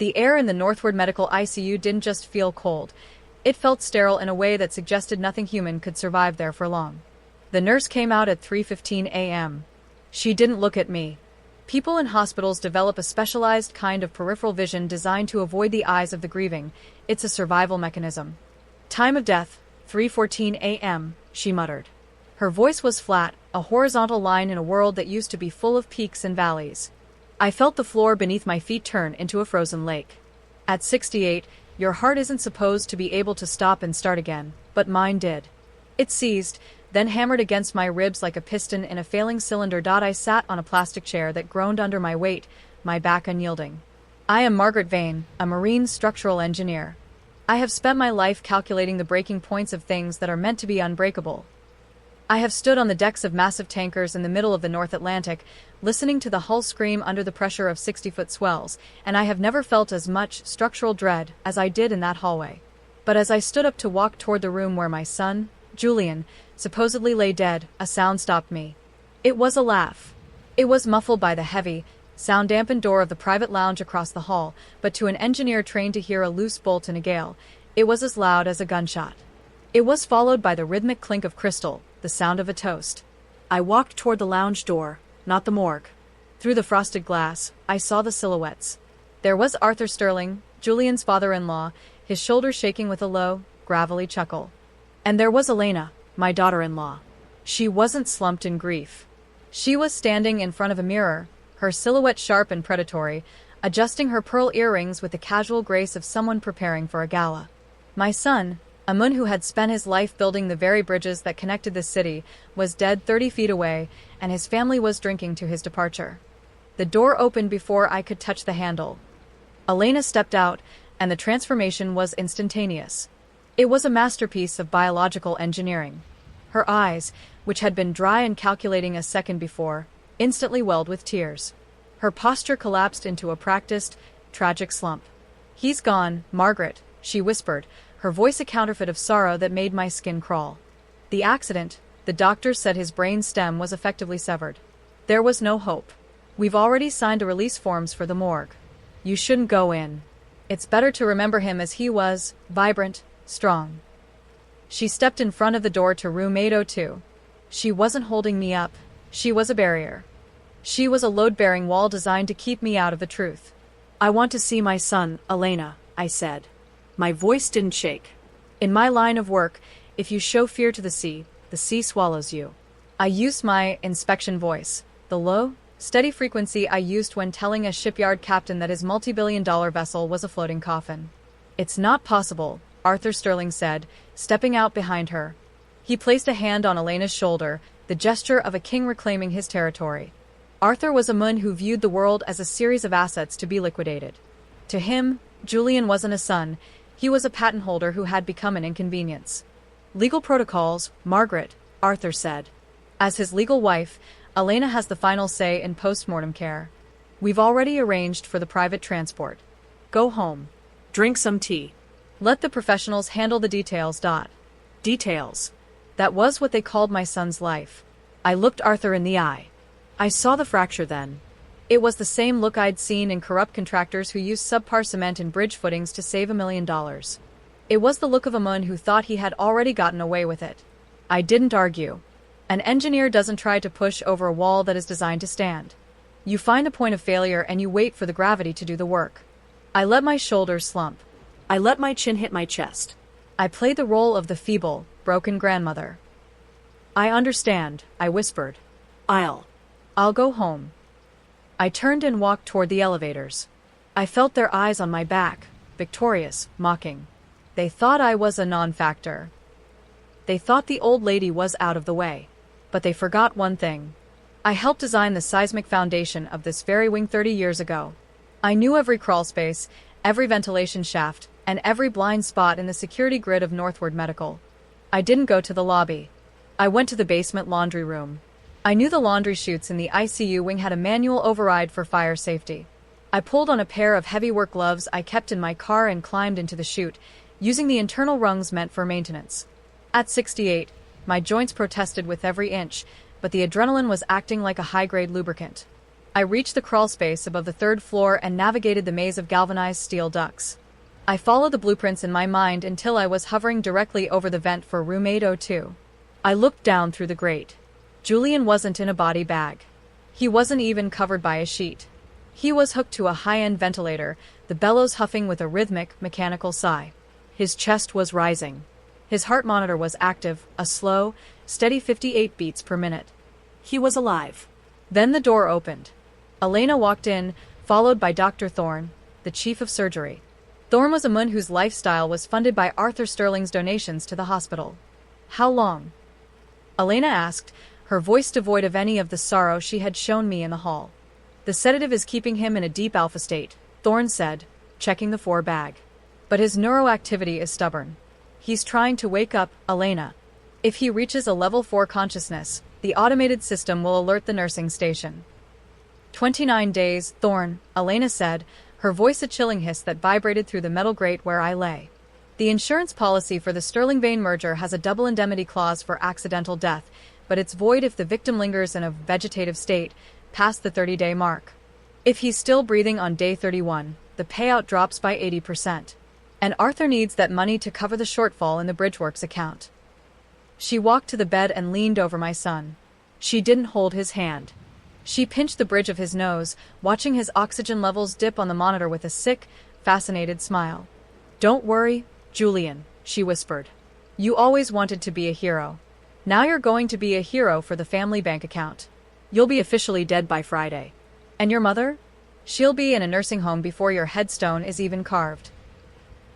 The air in the Northward Medical ICU didn't just feel cold. It felt sterile in a way that suggested nothing human could survive there for long. The nurse came out at 3:15 a.m. She didn't look at me. People in hospitals develop a specialized kind of peripheral vision designed to avoid the eyes of the grieving. It's a survival mechanism. Time of death, 3:14 a.m., she muttered. Her voice was flat, a horizontal line in a world that used to be full of peaks and valleys. I felt the floor beneath my feet turn into a frozen lake. At 68, your heart isn't supposed to be able to stop and start again, but mine did. It seized, then hammered against my ribs like a piston in a failing cylinder. I sat on a plastic chair that groaned under my weight, my back unyielding. I am Margaret Vane, a marine structural engineer. I have spent my life calculating the breaking points of things that are meant to be unbreakable. I have stood on the decks of massive tankers in the middle of the North Atlantic, listening to the hull scream under the pressure of 60-foot swells, and I have never felt as much structural dread as I did in that hallway. But as I stood up to walk toward the room where my son, Julian, supposedly lay dead, a sound stopped me. It was a laugh. It was muffled by the heavy, sound-dampened door of the private lounge across the hall, but to an engineer trained to hear a loose bolt in a gale, it was as loud as a gunshot. It was followed by the rhythmic clink of crystal, the sound of a toast. I walked toward the lounge door, not the morgue. Through the frosted glass, I saw the silhouettes. There was Arthur Sterling, Julian's father-in-law, his shoulders shaking with a low, gravelly chuckle. And there was Elena, my daughter-in-law. She wasn't slumped in grief. She was standing in front of a mirror, her silhouette sharp and predatory, adjusting her pearl earrings with the casual grace of someone preparing for a gala. My son, Amun, who had spent his life building the very bridges that connected the city, was dead 30 feet away, and his family was drinking to his departure. The door opened before I could touch the handle. Elena stepped out, and the transformation was instantaneous. It was a masterpiece of biological engineering. Her eyes, which had been dry and calculating a second before, instantly welled with tears. Her posture collapsed into a practiced, tragic slump. "He's gone, Margaret," she whispered, her voice a counterfeit of sorrow that made my skin crawl. "The accident," the doctor said. His brain stem was effectively severed. There was no hope. "We've already signed the release forms for the morgue. You shouldn't go in. It's better to remember him as he was, vibrant, strong." She stepped in front of the door to room 802. She wasn't holding me up. She was a barrier. She was a load-bearing wall designed to keep me out of the truth. "I want to see my son, Elena," I said. My voice didn't shake. "In my line of work, if you show fear to the sea swallows you." I used my inspection voice, the low, steady frequency I used when telling a shipyard captain that his multi-billion-dollar vessel was a floating coffin. "It's not possible," Arthur Sterling said, stepping out behind her. He placed a hand on Elena's shoulder, the gesture of a king reclaiming his territory. Arthur was a man who viewed the world as a series of assets to be liquidated. To him, Julian wasn't a son. He was a patent holder who had become an inconvenience. "Legal protocols, Margaret," Arthur said. As his legal wife, Elena has the final say in post-mortem care. "We've already arranged for the private transport. Go home. Drink some tea. Let the professionals handle the details. Details. That was what they called my son's life. I looked Arthur in the eye. I saw the fracture then. It was the same look I'd seen in corrupt contractors who used subpar cement and bridge footings to save $1 million. It was the look of a man who thought he had already gotten away with it. I didn't argue. An engineer doesn't try to push over a wall that is designed to stand. You find the point of failure and you wait for the gravity to do the work. I let my shoulders slump. I let my chin hit my chest. I played the role of the feeble, broken grandmother. "I understand," I whispered. I'll go home." I turned and walked toward the elevators. I felt their eyes on my back, victorious, mocking. They thought I was a non-factor. They thought the old lady was out of the way. But they forgot one thing. I helped design the seismic foundation of this very wing 30 years ago. I knew every crawlspace, every ventilation shaft, and every blind spot in the security grid of Northward Medical. I didn't go to the lobby. I went to the basement laundry room. I knew the laundry chutes in the ICU wing had a manual override for fire safety. I pulled on a pair of heavy work gloves I kept in my car and climbed into the chute, using the internal rungs meant for maintenance. At 68, my joints protested with every inch, but the adrenaline was acting like a high-grade lubricant. I reached the crawl space above the third floor and navigated the maze of galvanized steel ducts. I followed the blueprints in my mind until I was hovering directly over the vent for room 802. I looked down through the grate. Julian wasn't in a body bag. He wasn't even covered by a sheet. He was hooked to a high-end ventilator, the bellows huffing with a rhythmic, mechanical sigh. His chest was rising. His heart monitor was active, a slow, steady 58 beats per minute. He was alive. Then the door opened. Elena walked in, followed by Dr. Thorne, the chief of surgery. Thorne was a man whose lifestyle was funded by Arthur Sterling's donations to the hospital. How long? Elena asked, her voice devoid of any of the sorrow she had shown me in the hall. The sedative is keeping him in a deep alpha state, Thorne said, checking the 4 bag. But his neuroactivity is stubborn. He's trying to wake up, Elena. If he reaches a level 4 consciousness, the automated system will alert the nursing station. 29 days, Thorne, Elena said, her voice a chilling hiss that vibrated through the metal grate where I lay. The insurance policy for the Sterling-Vane merger has a double indemnity clause for accidental death, but it's void if the victim lingers in a vegetative state past the 30-day mark. If he's still breathing on day 31, the payout drops by 80%. And Arthur needs that money to cover the shortfall in the Bridgeworks account. She walked to the bed and leaned over my son. She didn't hold his hand. She pinched the bridge of his nose, watching his oxygen levels dip on the monitor with a sick, fascinated smile. "Don't worry, Julian," she whispered. "You always wanted to be a hero. Now you're going to be a hero for the family bank account. You'll be officially dead by Friday. And your mother? She'll be in a nursing home before your headstone is even carved."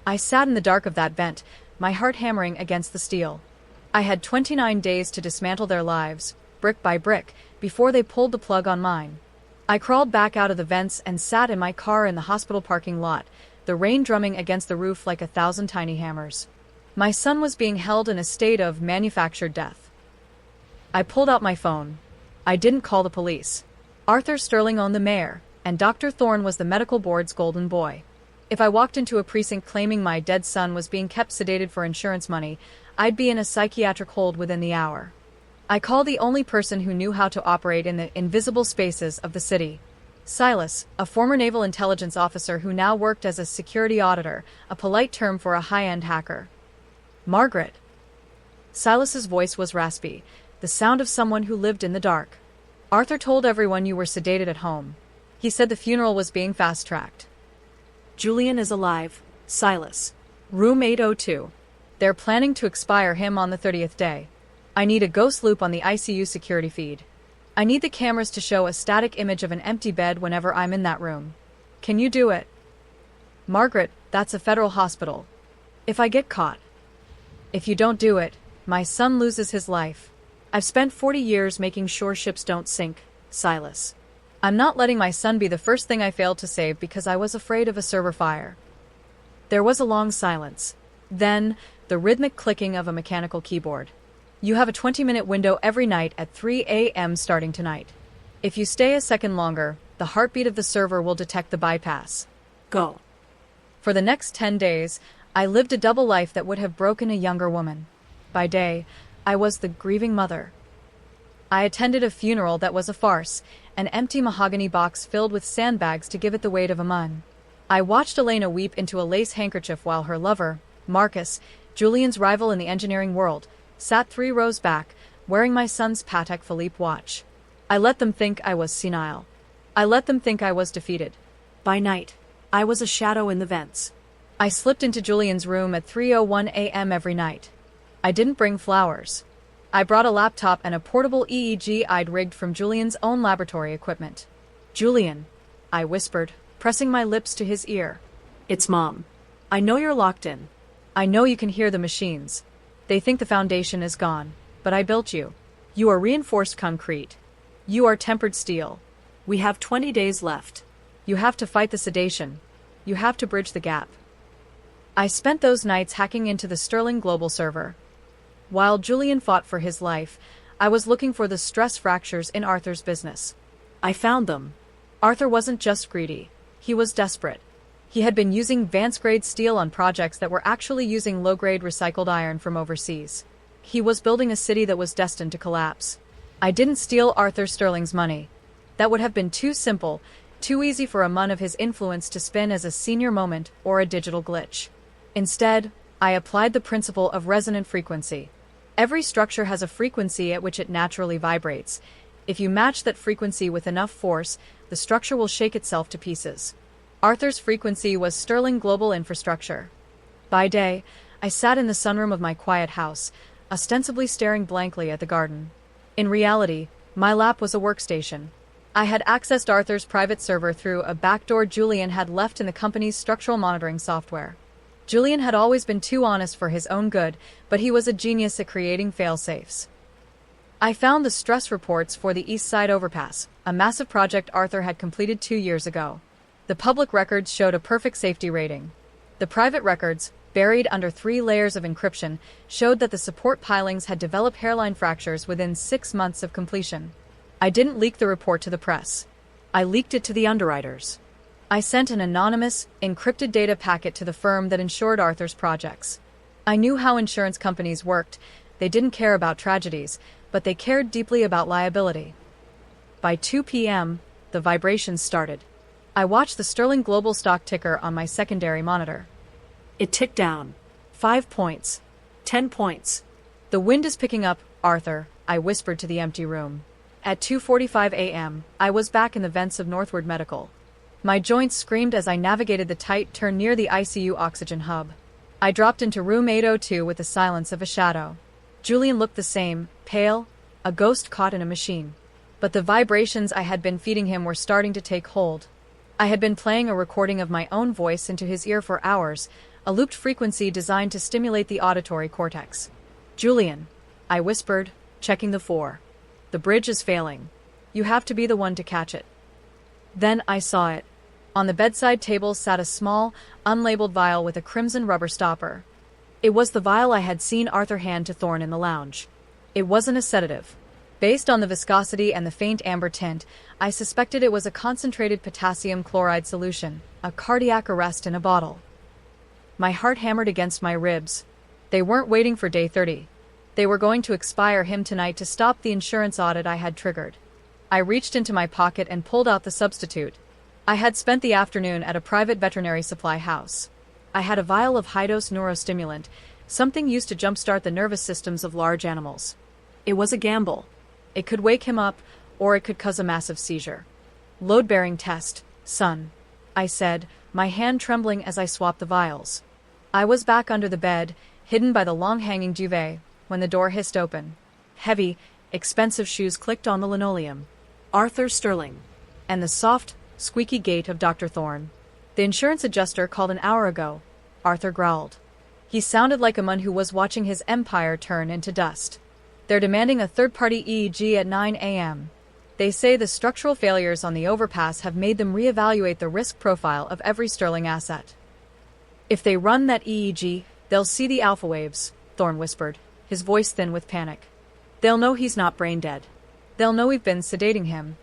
I sat in the dark of that vent, my heart hammering against the steel. I had 29 days to dismantle their lives, brick by brick, before they pulled the plug on mine. I crawled back out of the vents and sat in my car in the hospital parking lot, the rain drumming against the roof like 1,000 tiny hammers. My son was being held in a state of manufactured death. I pulled out my phone. I didn't call the police. Arthur Sterling owned the mayor, and Dr. Thorne was the medical board's golden boy. If I walked into a precinct claiming my dead son was being kept sedated for insurance money, I'd be in a psychiatric hold within the hour. I called the only person who knew how to operate in the invisible spaces of the city. Silas, a former naval intelligence officer who now worked as a security auditor, a polite term for a high-end hacker. "Margaret." Silas's voice was raspy, the sound of someone who lived in the dark. "Arthur told everyone you were sedated at home. He said the funeral was being fast-tracked." "Julian is alive, Silas. Room 802. They're planning to expire him on the 30th day. I need a ghost loop on the ICU security feed. I need the cameras to show a static image of an empty bed whenever I'm in that room. Can you do it?" "Margaret, that's a federal hospital. If I get caught." "If you don't do it, my son loses his life. I've spent 40 years making sure ships don't sink, Silas. I'm not letting my son be the first thing I failed to save because I was afraid of a server fire." There was a long silence. Then, the rhythmic clicking of a mechanical keyboard. "You have a 20-minute window every night at 3 a.m. starting tonight. If you stay a second longer, the heartbeat of the server will detect the bypass. Go." For the next 10 days, I lived a double life that would have broken a younger woman. By day, I was the grieving mother. I attended a funeral that was a farce, an empty mahogany box filled with sandbags to give it the weight of a mun. I watched Elena weep into a lace handkerchief while her lover, Marcus, Julian's rival in the engineering world, sat 3 rows back, wearing my son's Patek Philippe watch. I let them think I was senile. I let them think I was defeated. By night, I was a shadow in the vents. I slipped into Julian's room at 3:01 a.m. every night. I didn't bring flowers. I brought a laptop and a portable EEG I'd rigged from Julian's own laboratory equipment. "Julian," I whispered, pressing my lips to his ear. "It's Mom. I know you're locked in. I know you can hear the machines. They think the foundation is gone, but I built you. You are reinforced concrete. You are tempered steel. We have 20 days left. You have to fight the sedation. You have to bridge the gap." I spent those nights hacking into the Sterling Global server. While Julian fought for his life, I was looking for the stress fractures in Arthur's business. I found them. Arthur wasn't just greedy. He was desperate. He had been using advanced-grade steel on projects that were actually using low-grade recycled iron from overseas. He was building a city that was destined to collapse. I didn't steal Arthur Sterling's money. That would have been too simple, too easy for a mon of his influence to spin as a senior moment or a digital glitch. Instead, I applied the principle of resonant frequency. Every structure has a frequency at which it naturally vibrates. If you match that frequency with enough force, the structure will shake itself to pieces. Arthur's frequency was sterling global infrastructure. By day, I sat in the sunroom of my quiet house, ostensibly staring blankly at the garden. In reality, my lap was a workstation. I had accessed Arthur's private server through a backdoor Julian had left in the company's structural monitoring software. Julian had always been too honest for his own good, but he was a genius at creating fail-safes. I found the stress reports for the East Side Overpass, a massive project Arthur had completed 2 years ago. The public records showed a perfect safety rating. The private records, buried under 3 layers of encryption, showed that the support pilings had developed hairline fractures within 6 months of completion. I didn't leak the report to the press. I leaked it to the underwriters. I sent an anonymous, encrypted data packet to the firm that insured Arthur's projects. I knew how insurance companies worked. They didn't care about tragedies, but they cared deeply about liability. By 2 p.m., the vibrations started. I watched the sterling global stock ticker on my secondary monitor. It ticked down. 5 points. 10 points. The wind is picking up, Arthur, I whispered to the empty room. At 2:45 a.m., I was back in the vents of Northward Medical. My joints screamed as I navigated the tight turn near the ICU oxygen hub. I dropped into room 802 with the silence of a shadow. Julian looked the same, pale, a ghost caught in a machine. But the vibrations I had been feeding him were starting to take hold. I had been playing a recording of my own voice into his ear for hours, a looped frequency designed to stimulate the auditory cortex. "Julian," I whispered, checking the 4. "The bridge is failing. You have to be the one to catch it." Then I saw it. On the bedside table sat a small, unlabeled vial with a crimson rubber stopper. It was the vial I had seen Arthur hand to Thorne in the lounge. It wasn't a sedative. Based on the viscosity and the faint amber tint, I suspected it was a concentrated potassium chloride solution, a cardiac arrest in a bottle. My heart hammered against my ribs. They weren't waiting for day 30. They were going to expire him tonight to stop the insurance audit I had triggered. I reached into my pocket and pulled out the substitute. I had spent the afternoon at a private veterinary supply house. I had a vial of high-dose neurostimulant, something used to jumpstart the nervous systems of large animals. It was a gamble. It could wake him up, or it could cause a massive seizure. "Load-bearing test, son," I said, my hand trembling as I swapped the vials. I was back under the bed, hidden by the long-hanging duvet, when the door hissed open. Heavy, expensive shoes clicked on the linoleum. Arthur Sterling. And the soft, squeaky gait of Dr. Thorne. "The insurance adjuster called an hour ago," Arthur growled. He sounded like a man who was watching his empire turn into dust. "They're demanding a third-party EEG at 9 a.m. They say the structural failures on the overpass have made them reevaluate the risk profile of every Sterling asset. If they run that EEG, they'll see the alpha waves," Thorne whispered, his voice thin with panic. "They'll know he's not brain-dead. They'll know we've been sedating him."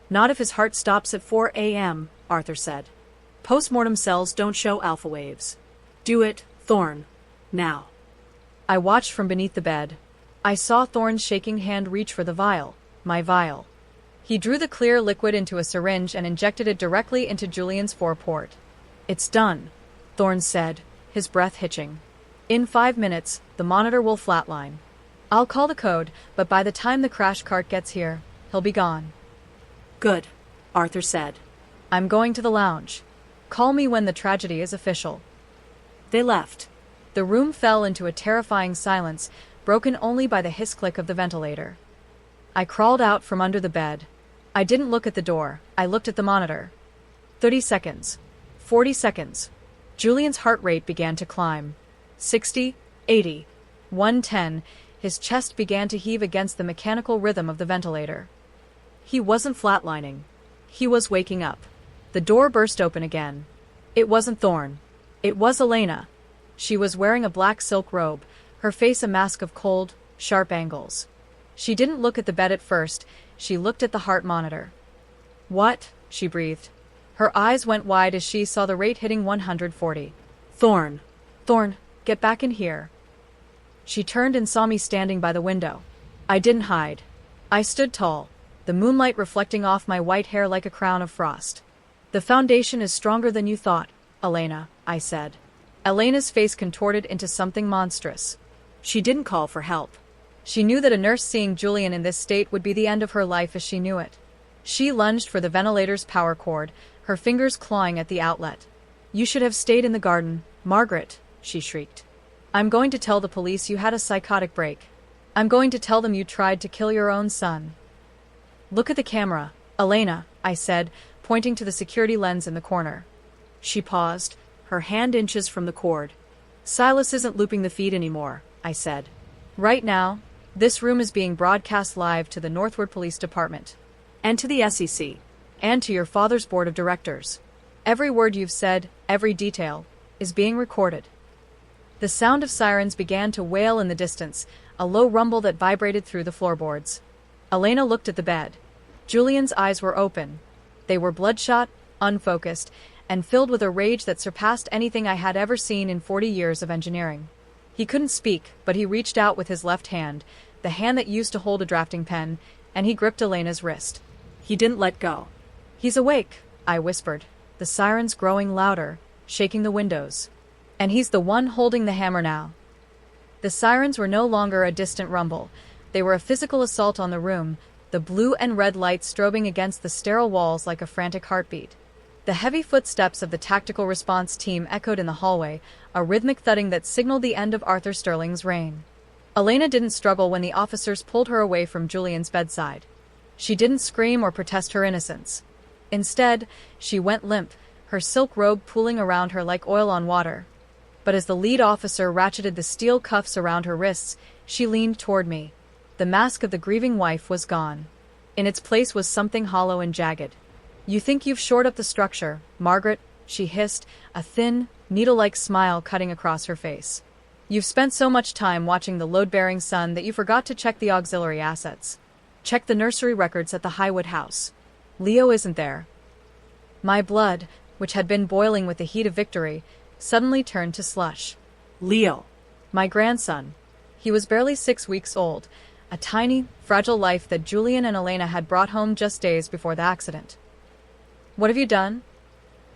"Not if his heart stops at 4 a.m., Arthur said. "Post-mortem cells don't show alpha waves. Do it, Thorne. Now." I watched from beneath the bed. I saw Thorne's shaking hand reach for the vial, my vial. He drew the clear liquid into a syringe and injected it directly into Julian's foreport. "It's done," Thorne said, his breath hitching. "In 5 minutes, the monitor will flatline. I'll call the code, but by the time the crash cart gets here, he'll be gone." "Good," Arthur said. "I'm going to the lounge. Call me when the tragedy is official." They left. The room fell into a terrifying silence, broken only by the hiss-click of the ventilator. I crawled out from under the bed. I didn't look at the door, I looked at the monitor. 30 seconds. 40 seconds. Julian's heart rate began to climb. 60, 80, 110, his chest began to heave against the mechanical rhythm of the ventilator. He wasn't flatlining. He was waking up. The door burst open again. It wasn't Thorne. It was Elena. She was wearing a black silk robe, her face a mask of cold, sharp angles. She didn't look at the bed at first, she looked at the heart monitor. "What?" she breathed. Her eyes went wide as she saw the rate hitting 140. "Thorne. Thorne, get back in here." She turned and saw me standing by the window. I didn't hide. I stood tall. The the moonlight reflecting off my white hair like a crown of frost. "The foundation is stronger than you thought, Elena," I said. Elena's face contorted into something monstrous. She didn't call for help. She knew that a nurse seeing Julian in this state would be the end of her life as she knew it. She lunged for the ventilator's power cord, her fingers clawing at the outlet. "You should have stayed in the garden, Margaret," she shrieked. "I'm going to tell the police you had a psychotic break. I'm going to tell them you tried to kill your own son." "Look at the camera, Elena," I said, pointing to the security lens in the corner. She paused, her hand inches from the cord. "Silas isn't looping the feed anymore," I said. "Right now, this room is being broadcast live to the Northwood Police Department. And to the SEC. And to your father's board of directors. Every word you've said, every detail, is being recorded." The sound of sirens began to wail in the distance, a low rumble that vibrated through the floorboards. Elena looked at the bed. Julian's eyes were open. They were bloodshot, unfocused, and filled with a rage that surpassed anything I had ever seen in 40 years of engineering. He couldn't speak, but he reached out with his left hand, the hand that used to hold a drafting pen, and he gripped Elena's wrist. He didn't let go. "He's awake," I whispered, the sirens growing louder, shaking the windows. "And he's the one holding the hammer now." The sirens were no longer a distant rumble. They were a physical assault on the room, the blue and red lights strobing against the sterile walls like a frantic heartbeat. The heavy footsteps of the tactical response team echoed in the hallway, a rhythmic thudding that signaled the end of Arthur Sterling's reign. Elena didn't struggle when the officers pulled her away from Julian's bedside. She didn't scream or protest her innocence. Instead, she went limp, her silk robe pooling around her like oil on water. But as the lead officer ratcheted the steel cuffs around her wrists, she leaned toward me. The mask of the grieving wife was gone. In its place was something hollow and jagged. "You think you've shored up the structure, Margaret," she hissed, a thin, needle-like smile cutting across her face. "You've spent so much time watching the load-bearing sun that you forgot to check the auxiliary assets. Check the nursery records at the Highwood house. Leo isn't there." My blood, which had been boiling with the heat of victory, suddenly turned to slush. Leo. My grandson. He was barely 6 weeks old, a tiny, fragile life that Julian and Elena had brought home just days before the accident. "What have you done?"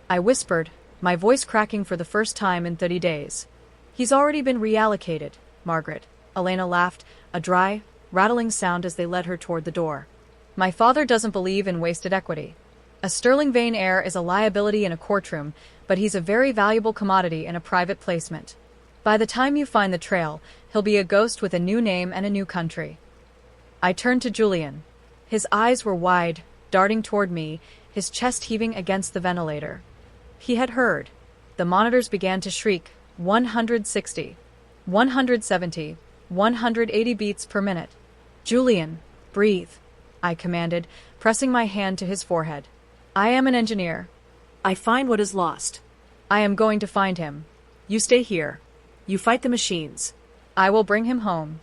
I whispered, my voice cracking for the first time in 30 days. "He's already been reallocated, Margaret," Elena laughed, a dry, rattling sound as they led her toward the door. "My father doesn't believe in wasted equity. A Sterling Vane heir is a liability in a courtroom, but he's a very valuable commodity in a private placement. By the time you find the trail, he'll be a ghost with a new name and a new country." I turned to Julian. His eyes were wide, darting toward me, his chest heaving against the ventilator. He had heard. The monitors began to shriek, 160, 170, 180 beats per minute. "Julian, breathe," I commanded, pressing my hand to his forehead. "I am an engineer. I find what is lost. I am going to find him. You stay here. You fight the machines. I will bring him home."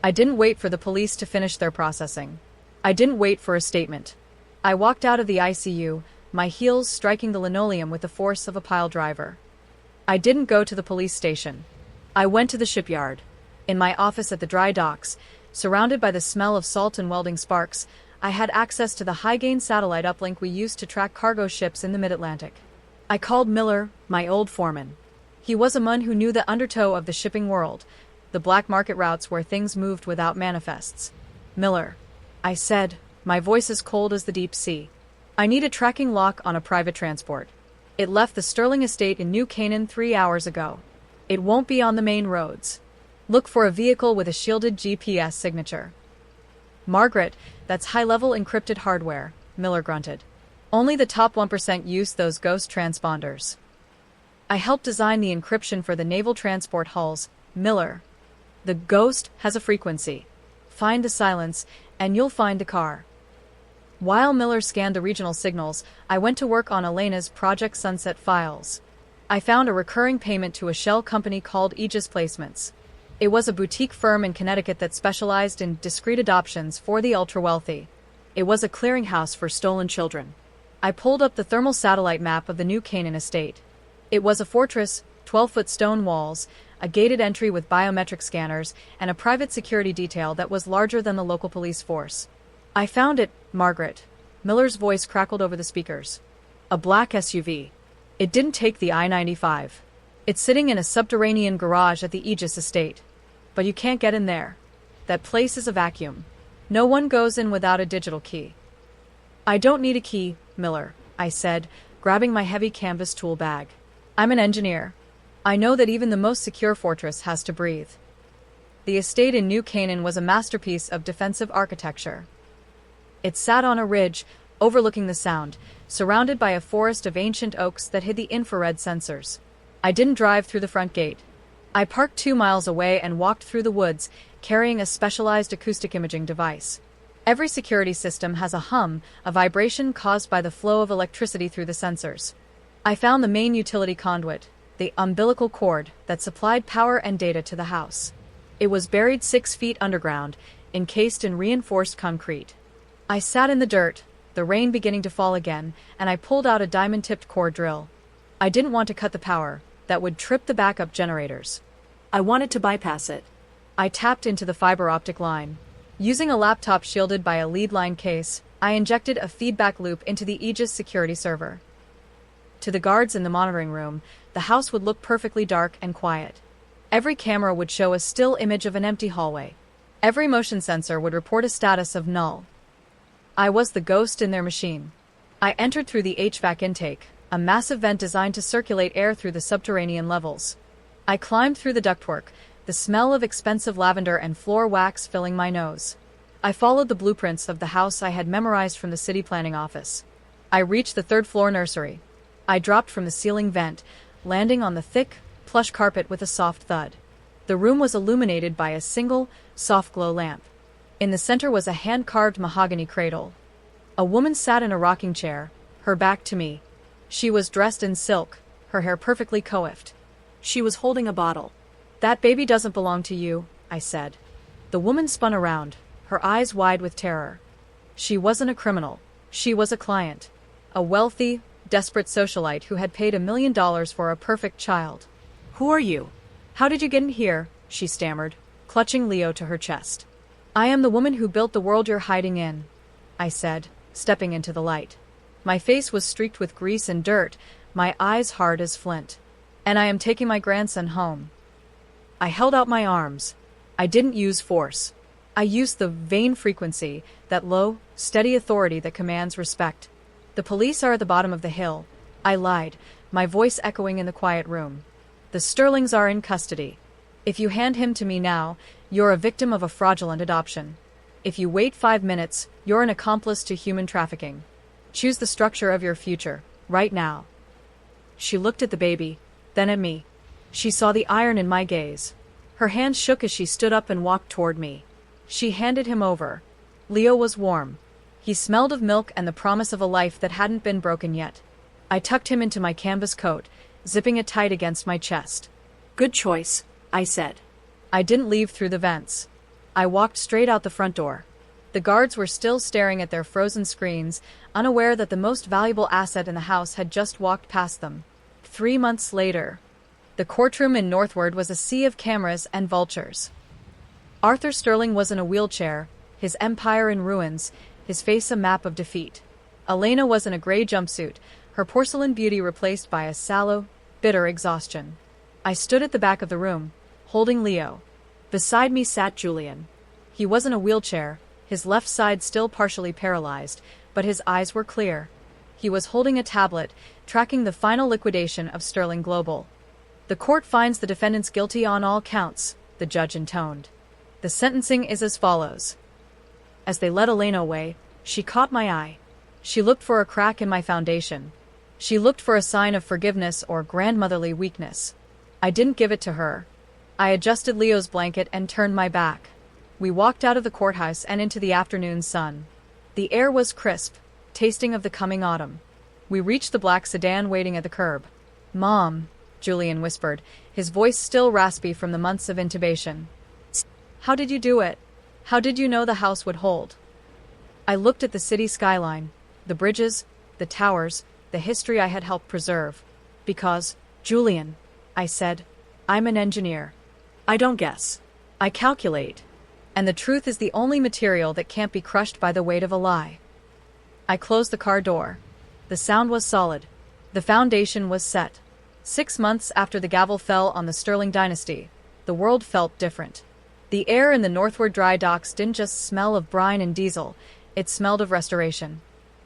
I didn't wait for the police to finish their processing. I didn't wait for a statement. I walked out of the ICU, my heels striking the linoleum with the force of a pile driver. I didn't go to the police station. I went to the shipyard. In my office at the dry docks, surrounded by the smell of salt and welding sparks, I had access to the high-gain satellite uplink we used to track cargo ships in the mid-Atlantic. I called Miller, my old foreman. He was a man who knew the undertow of the shipping world, the black market routes where things moved without manifests. "Miller," I said, my voice as cold as the deep sea. "I need a tracking lock on a private transport. It left the Sterling estate in New Canaan 3 hours ago. It won't be on the main roads. Look for a vehicle with a shielded GPS signature." "Margaret, that's high-level encrypted hardware," Miller grunted. "Only the top 1% use those ghost transponders." "I helped design the encryption for the naval transport hulls, Miller. The ghost has a frequency. Find the silence, and you'll find the car." While Miller scanned the regional signals, I went to work on Elena's Project Sunset files. I found a recurring payment to a shell company called Aegis Placements. It was a boutique firm in Connecticut that specialized in discreet adoptions for the ultra-wealthy. It was a clearinghouse for stolen children. I pulled up the thermal satellite map of the New Canaan estate. It was a fortress, 12-foot stone walls, a gated entry with biometric scanners, and a private security detail that was larger than the local police force. I found it, Margaret. Miller's voice crackled over the speakers. A black SUV. It didn't take the I-95. It's sitting in a subterranean garage at the Aegis estate. But you can't get in there. That place is a vacuum. No one goes in without a digital key. I don't need a key, Miller, I said, grabbing my heavy canvas tool bag. I'm an engineer. I know that even the most secure fortress has to breathe. The estate in New Canaan was a masterpiece of defensive architecture. It sat on a ridge, overlooking the Sound, surrounded by a forest of ancient oaks that hid the infrared sensors. I didn't drive through the front gate. I parked 2 miles away and walked through the woods, carrying a specialized acoustic imaging device. Every security system has a hum, a vibration caused by the flow of electricity through the sensors. I found the main utility conduit, the umbilical cord that supplied power and data to the house. It was buried 6 feet underground, encased in reinforced concrete. I sat in the dirt, the rain beginning to fall again, and I pulled out a diamond-tipped core drill. I didn't want to cut the power. That would trip the backup generators. I wanted to bypass it. I tapped into the fiber optic line. Using a laptop shielded by a lead line case, I injected a feedback loop into the Aegis security server. To the guards in the monitoring room, the house would look perfectly dark and quiet. Every camera would show a still image of an empty hallway. Every motion sensor would report a status of null. I was the ghost in their machine. I entered through the HVAC intake, a massive vent designed to circulate air through the subterranean levels. I climbed through the ductwork, the smell of expensive lavender and floor wax filling my nose. I followed the blueprints of the house I had memorized from the city planning office. I reached the 3rd-floor nursery. I dropped from the ceiling vent, landing on the thick, plush carpet with a soft thud. The room was illuminated by a single, soft-glow lamp. In the center was a hand-carved mahogany cradle. A woman sat in a rocking chair, her back to me. She was dressed in silk, her hair perfectly coiffed. She was holding a bottle. That baby doesn't belong to you, I said. The woman spun around, her eyes wide with terror. She wasn't a criminal. She was a client. A wealthy, desperate socialite who had paid $1 million for a perfect child. Who are you? How did you get in here? She stammered, clutching Leo to her chest. I am the woman who built the world you're hiding in, I said, stepping into the light. My face was streaked with grease and dirt, my eyes hard as flint. And I am taking my grandson home. I held out my arms. I didn't use force. I used the Veni frequency, that low, steady authority that commands respect. The police are at the bottom of the hill. I lied, my voice echoing in the quiet room. The Sterlings are in custody. If you hand him to me now, you're a victim of a fraudulent adoption. If you wait 5 minutes, you're an accomplice to human trafficking. Choose the structure of your future, right now. She looked at the baby, then at me. She saw the iron in my gaze. Her hands shook as she stood up and walked toward me. She handed him over. Leo was warm. He smelled of milk and the promise of a life that hadn't been broken yet. I tucked him into my canvas coat, zipping it tight against my chest. Good choice, I said. I didn't leave through the vents. I walked straight out the front door. The guards were still staring at their frozen screens, unaware that the most valuable asset in the house had just walked past them. 3 months later, the courtroom in Northward was a sea of cameras and vultures. Arthur Sterling was in a wheelchair, his empire in ruins, his face a map of defeat. Elena was in a gray jumpsuit, her porcelain beauty replaced by a sallow, bitter exhaustion. I stood at the back of the room, holding Leo. Beside me sat Julian. He was in a wheelchair, his left side still partially paralyzed, but his eyes were clear. He was holding a tablet, tracking the final liquidation of Sterling Global. The court finds the defendants guilty on all counts, the judge intoned. The sentencing is as follows. As they led Elena away, she caught my eye. She looked for a crack in my foundation. She looked for a sign of forgiveness or grandmotherly weakness. I didn't give it to her. I adjusted Leo's blanket and turned my back. We walked out of the courthouse and into the afternoon sun. The air was crisp, tasting of the coming autumn. We reached the black sedan waiting at the curb. "Mom," Julian whispered, his voice still raspy from the months of intubation. "How did you do it? How did you know the house would hold?" I looked at the city skyline, the bridges, the towers, the history I had helped preserve. "Because, Julian," I said, "I'm an engineer. I don't guess. I calculate." And the truth is the only material that can't be crushed by the weight of a lie. I closed the car door. The sound was solid. The foundation was set. 6 months after the gavel fell on the Sterling dynasty, the world felt different. The air in the northward dry docks didn't just smell of brine and diesel, it smelled of restoration.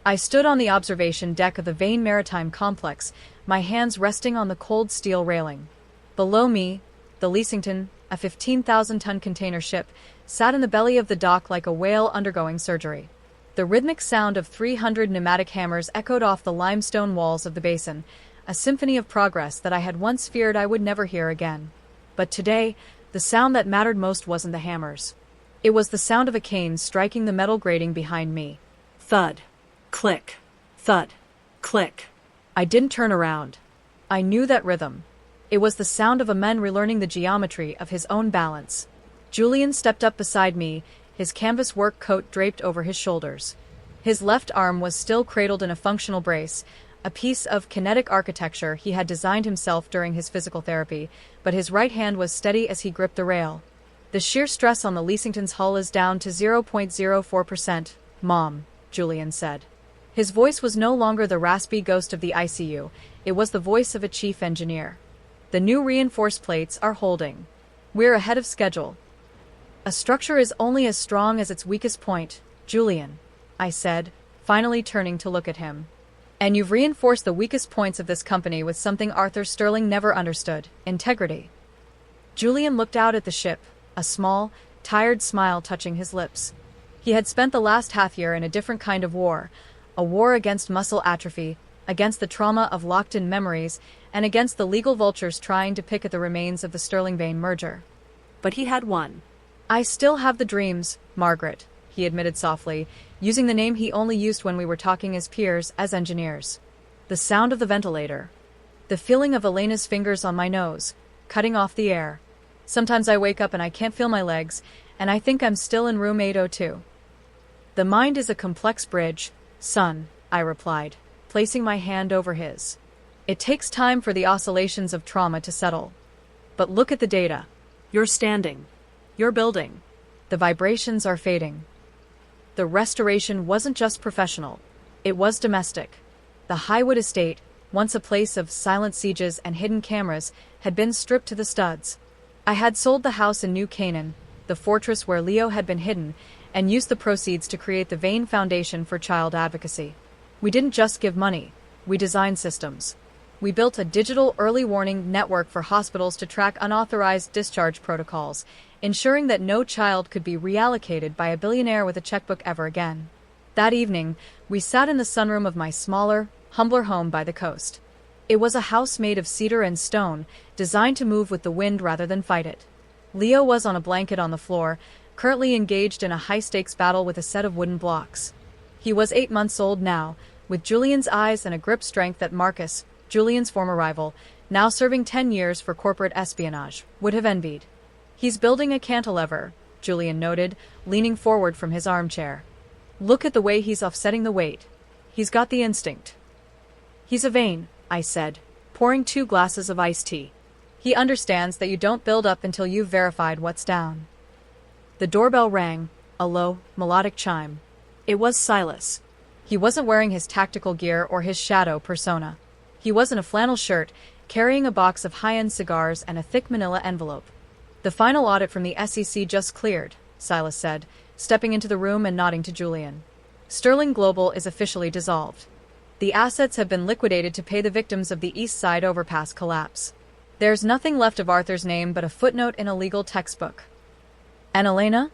I stood on the observation deck of the Veni Maritime Complex, my hands resting on the cold steel railing. Below me, the Leasington, a 15,000-ton container ship, sat in the belly of the dock like a whale undergoing surgery. The rhythmic sound of 300 pneumatic hammers echoed off the limestone walls of the basin, a symphony of progress that I had once feared I would never hear again. But today, the sound that mattered most wasn't the hammers. It was the sound of a cane striking the metal grating behind me. Thud. Click. Thud. Click. I didn't turn around. I knew that rhythm. It was the sound of a man relearning the geometry of his own balance. Julian stepped up beside me, his canvas work coat draped over his shoulders. His left arm was still cradled in a functional brace, a piece of kinetic architecture he had designed himself during his physical therapy, but his right hand was steady as he gripped the rail. The shear stress on the Leasington's hull is down to 0.04%, Mom, Julian said. His voice was no longer the raspy ghost of the ICU, it was the voice of a chief engineer. The new reinforced plates are holding. We're ahead of schedule. A structure is only as strong as its weakest point, Julian, I said, finally turning to look at him. And you've reinforced the weakest points of this company with something Arthur Sterling never understood, integrity. Julian looked out at the ship, a small, tired smile touching his lips. He had spent the last half-year in a different kind of war, a war against muscle atrophy, against the trauma of locked-in memories, and against the legal vultures trying to pick at the remains of the Sterling-Veni merger. But he had won. I still have the dreams, Margaret, he admitted softly, using the name he only used when we were talking as peers, as engineers. The sound of the ventilator. The feeling of Elena's fingers on my nose, cutting off the air. Sometimes I wake up and I can't feel my legs, and I think I'm still in room 802. The mind is a complex bridge, son, I replied, placing my hand over his. It takes time for the oscillations of trauma to settle. But look at the data. You're standing. You're building. The vibrations are fading. The restoration wasn't just professional. It was domestic. The Highwood estate, once a place of silent sieges and hidden cameras, had been stripped to the studs. I had sold the house in New Canaan, the fortress where Leo had been hidden, and used the proceeds to create the Veni Foundation for Child Advocacy. We didn't just give money, we designed systems. We built a digital early warning network for hospitals to track unauthorized discharge protocols, ensuring that no child could be reallocated by a billionaire with a checkbook ever again. That evening, we sat in the sunroom of my smaller, humbler home by the coast. It was a house made of cedar and stone, designed to move with the wind rather than fight it. Leo was on a blanket on the floor, currently engaged in a high-stakes battle with a set of wooden blocks. He was 8 months old now, with Julian's eyes and a grip strength that Marcus, Julian's former rival, now serving 10 years for corporate espionage, would have envied. He's building a cantilever, Julian noted, leaning forward from his armchair. Look at the way he's offsetting the weight. He's got the instinct. He's a Veni, I said, pouring 2 glasses of iced tea. He understands that you don't build up until you've verified what's down. The doorbell rang, a low, melodic chime. It was Silas. He wasn't wearing his tactical gear or his shadow persona. He was in a flannel shirt, carrying a box of high-end cigars and a thick manila envelope. The final audit from the SEC just cleared, Silas said, stepping into the room and nodding to Julian. Sterling Global is officially dissolved. The assets have been liquidated to pay the victims of the East Side overpass collapse. There's nothing left of Arthur's name but a footnote in a legal textbook. And Elena?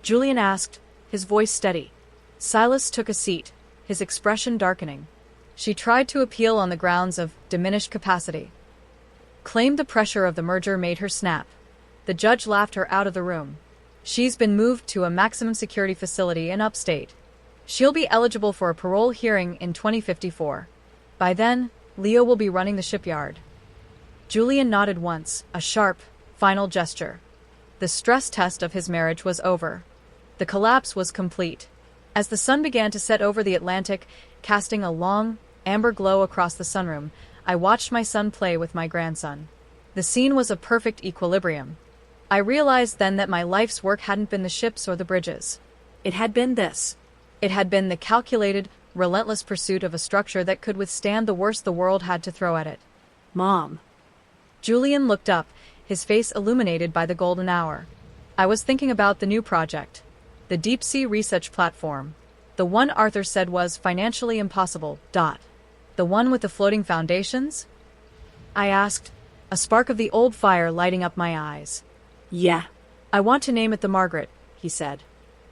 Julian asked, his voice steady. Silas took a seat, his expression darkening. She tried to appeal on the grounds of diminished capacity. Claimed the pressure of the merger made her snap. The judge laughed her out of the room. She's been moved to a maximum security facility in upstate. She'll be eligible for a parole hearing in 2054. By then, Leo will be running the shipyard. Julian nodded once, a sharp, final gesture. The stress test of his marriage was over. The collapse was complete. As the sun began to set over the Atlantic, casting a long, amber glow across the sunroom, I watched my son play with my grandson. The scene was a perfect equilibrium. I realized then that my life's work hadn't been the ships or the bridges. It had been this. It had been the calculated, relentless pursuit of a structure that could withstand the worst the world had to throw at it. Mom. Julian looked up, his face illuminated by the golden hour. I was thinking about the new project. The deep-sea research platform. The one Arthur said was financially impossible. The one with the floating foundations? I asked, a spark of the old fire lighting up my eyes. Yeah. I want to name it the Margaret, he said.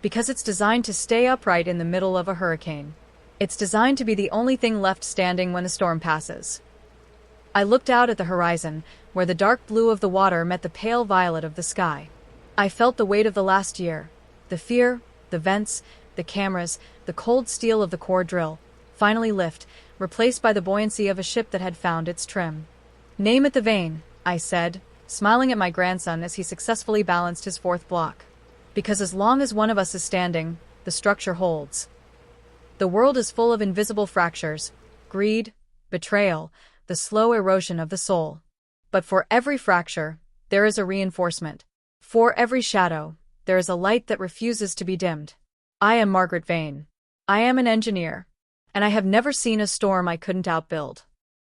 Because it's designed to stay upright in the middle of a hurricane. It's designed to be the only thing left standing when the storm passes. I looked out at the horizon, where the dark blue of the water met the pale violet of the sky. I felt the weight of the last year. The fear, the vents, the cameras, the cold steel of the core drill, finally lift, replaced by the buoyancy of a ship that had found its trim. Name it the Veni, I said, smiling at my grandson as he successfully balanced his fourth block. Because as long as one of us is standing, the structure holds. The world is full of invisible fractures, greed, betrayal, the slow erosion of the soul. But for every fracture, there is a reinforcement. For every shadow, there is a light that refuses to be dimmed. I am Margaret Veni. I am an engineer. And I have never seen a storm I couldn't outbuild.